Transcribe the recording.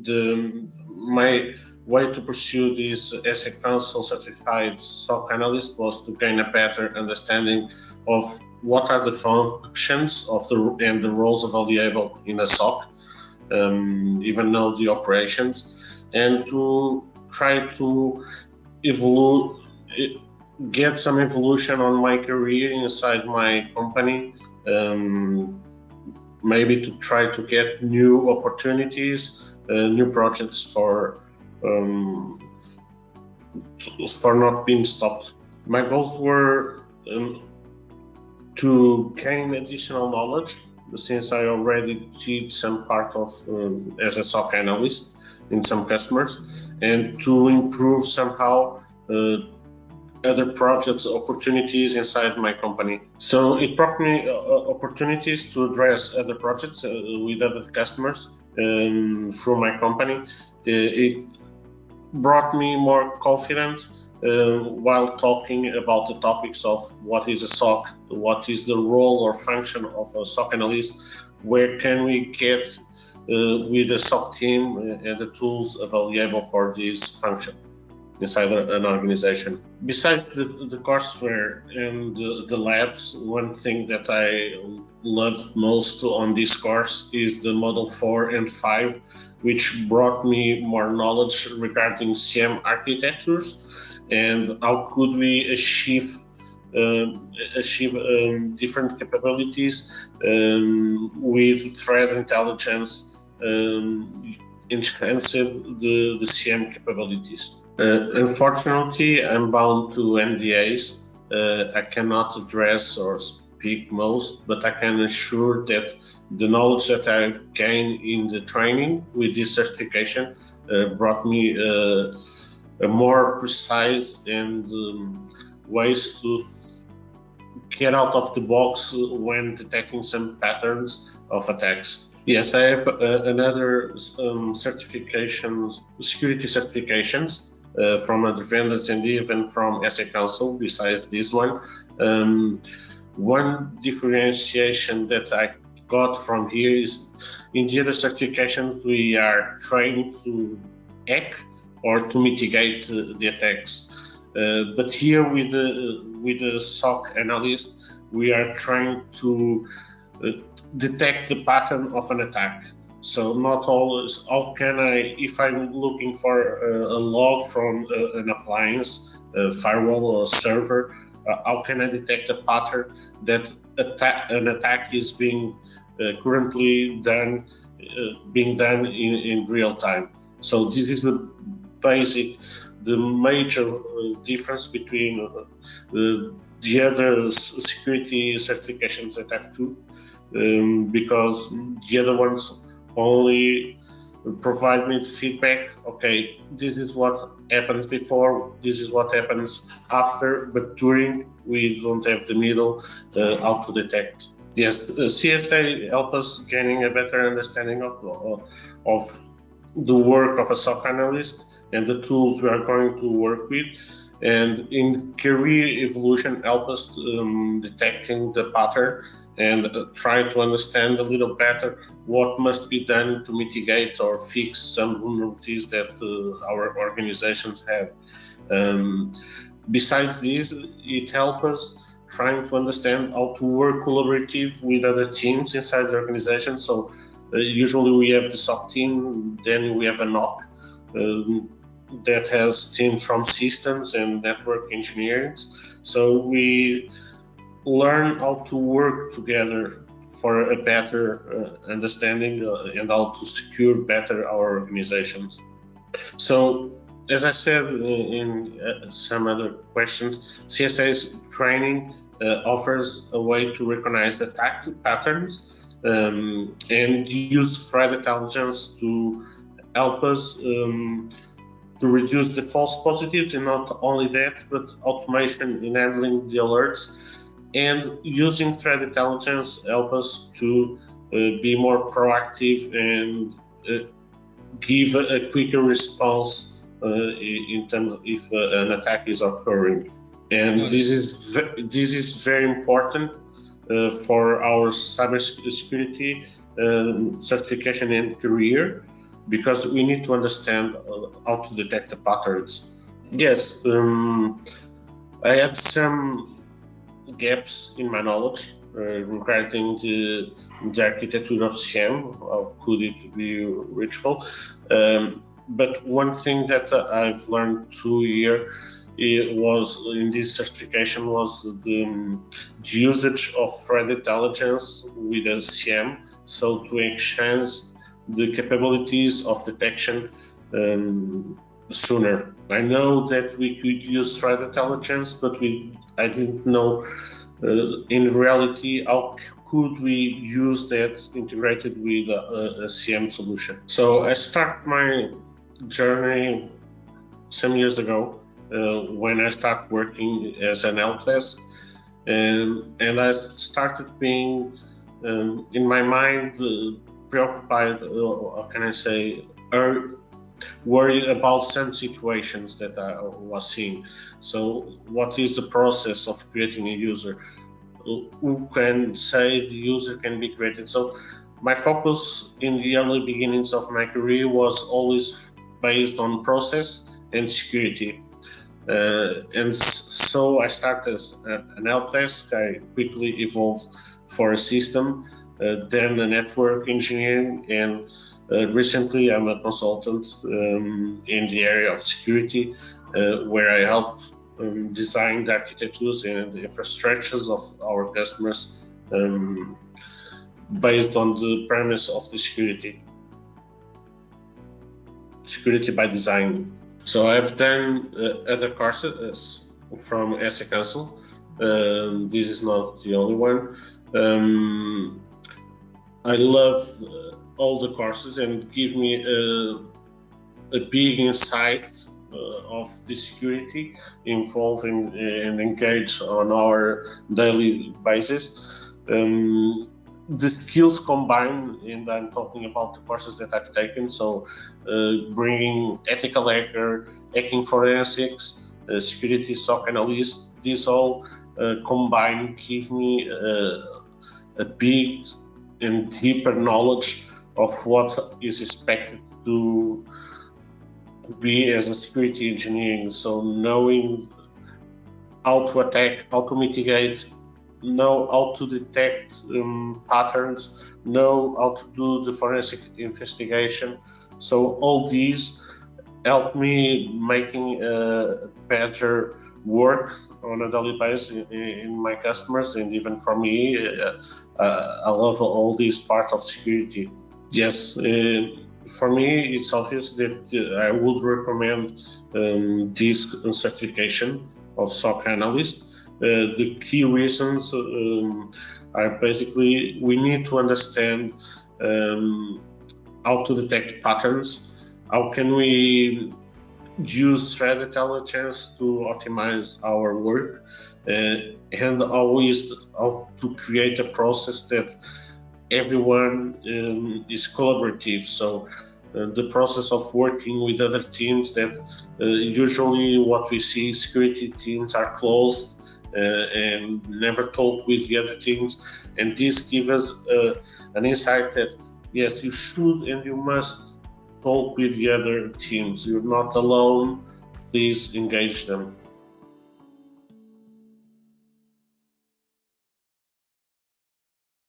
my way to pursue this SA Council certified SOC analyst was to gain a better understanding of what are the functions of and the roles available in a SOC, even know the operations, and to try to get some evolution on my career inside my company, maybe to try to get new opportunities, new projects for not being stopped. My goals were to gain additional knowledge, since I already did some part of as a SOC analyst in some customers, and to improve somehow other projects, opportunities inside my company. So it brought me opportunities to address other projects with other customers through my company. It brought me more confidence while talking about the topics of what is a SOC, what is the role or function of a SOC analyst, where can we get with the SOC team and the tools available for this function inside an organization. Besides the courseware and the labs, one thing that I loved most on this course is the Model 4 and 5, which brought me more knowledge regarding CM architectures and how could we achieve different capabilities with threat intelligence, enhance the CM capabilities. Unfortunately, I'm bound to NDAs. I cannot address or speak most, but I can assure that the knowledge that I've gained in the training with this certification brought me a more precise and ways to get out of the box when detecting some patterns of attacks. Yes, I have another certifications, security certifications from other vendors and even from SA Council besides this one. One differentiation that I got from here is in the other certifications we are trained to hack or to mitigate the attacks. But here with the SOC analyst, we are trying to detect the pattern of an attack. So not always, how can I, if I'm looking for a log from an appliance, a firewall or a server, how can I detect a pattern that an attack is being currently done, in real time? So this is the major difference between the other security certifications that I have to, because the other ones only provide me feedback. Okay, this is what happens before, this is what happens after, but during we don't have the middle how to detect. Yes, the CSA help us gaining a better understanding of the work of a SOC analyst and the tools we are going to work with, and in career evolution help us detecting the pattern and try to understand a little better what must be done to mitigate or fix some vulnerabilities that our organizations have. Besides this, it helps us trying to understand how to work collaborative with other teams inside the organization. So usually we have the SOC team, then we have a NOC that has teams from systems and network engineering. So we learn how to work together for a better understanding and how to secure better our organizations. So, as I said in some other questions, CSA's training offers a way to recognize attack patterns and use threat intelligence to help us to reduce the false positives, and not only that, but automation in handling the alerts. And using threat intelligence help us to be more proactive and give a quicker response in terms of if an attack is occurring. And this is very important for our cybersecurity certification and career, because we need to understand how to detect the patterns. Yes, I had some gaps in my knowledge regarding the architecture of CM, how could it be reachable. But one thing that I've learned through here was in this certification was the usage of threat intelligence with a CM, so to exchange the capabilities of detection sooner. I know that we could use threat intelligence, but I didn't know in reality how could we use that integrated with a CM solution. So I start my journey some years ago when I started working as an help desk, and I started being in my mind preoccupied, how can I say, worried about some situations that I was seeing. So what is the process of creating a user? Who can say the user can be created? So my focus in the early beginnings of my career was always based on process and security. And so I started as an help desk. I quickly evolved for a system, then a network engineering, and recently I'm a consultant in the area of security, where I help design the architectures and the infrastructures of our customers based on the premise of the security by design. So I've done other courses from CSA Council. This is not the only one. I love all the courses and give me a big insight of the security involved and engaged on our daily basis. The skills combined, and I'm talking about the courses that I've taken, so bringing ethical hacker, hacking forensics, security SOC analyst, these all combined give me a big and deeper knowledge of what is expected to be as a security engineering. So knowing how to attack, how to mitigate, know how to detect patterns, know how to do the forensic investigation. So all these help me making better work on a daily basis in my customers, and even for me, I love all this part of security. Yes, for me, it's obvious that I would recommend this certification of SOC analyst. The key reasons are basically we need to understand how to detect patterns, how can we use threat intelligence to optimize our work, and always how to create a process that everyone is collaborative. So the process of working with other teams that usually what we see, security teams are closed and never talk with the other teams, and this gives us an insight that yes, you should and you must talk with the other teams. You're not alone, please engage them.